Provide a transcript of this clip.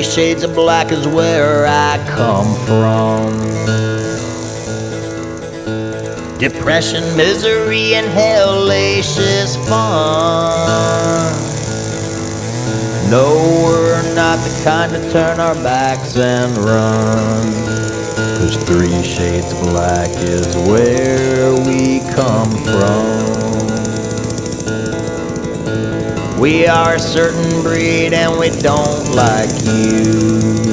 shades of black is where I come from. Depression, misery, and hellacious fun. No, we're not the kind to turn our backs and run. 'Cause 3 shades of black is where we come from. We are a certain breed and we don't like you.